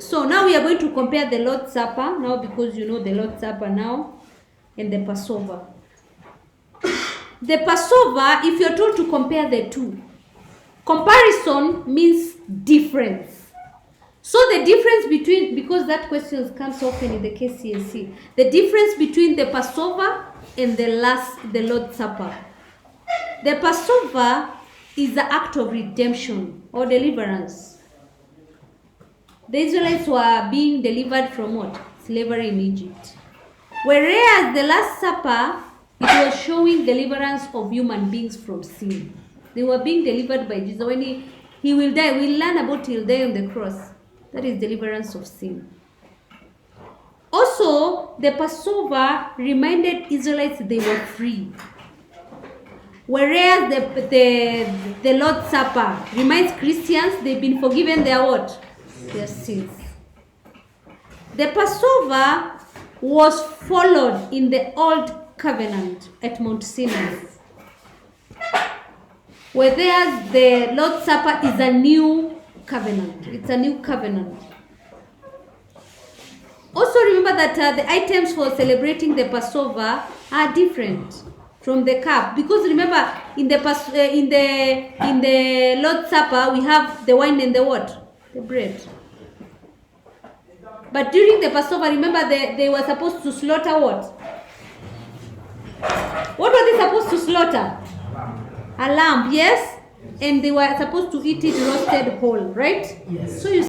So now we are going to compare the Lord's Supper, now because you know the Lord's Supper now, and the Passover. The Passover, if you're told to compare the two, comparison means difference. So the difference between, because that question comes often in the K.C.S.E, the difference between the Passover and the Lord's Supper. The Passover is the act of redemption or deliverance. The Israelites were being delivered from what? Slavery in Egypt. Whereas the Last Supper, it was showing deliverance of human beings from sin. They were being delivered by Jesus. When he will die, we'll learn about he'll die on the cross. That is deliverance of sin. Also, the Passover reminded Israelites they were free. Whereas the Lord's Supper reminds Christians they've been forgiven their what? Their sins. The Passover was followed in the Old Covenant at Mount Sinai. Whereas the Lord's Supper is a new covenant. It's a new covenant. Also remember that the items for celebrating the Passover are different from the cup, because remember in the Lord's Supper we have the wine and the what? The bread. But during the Passover, remember they were supposed to slaughter what? What were they supposed to slaughter? A lamb, yes? And they were supposed to eat it roasted whole, right? Yes. So you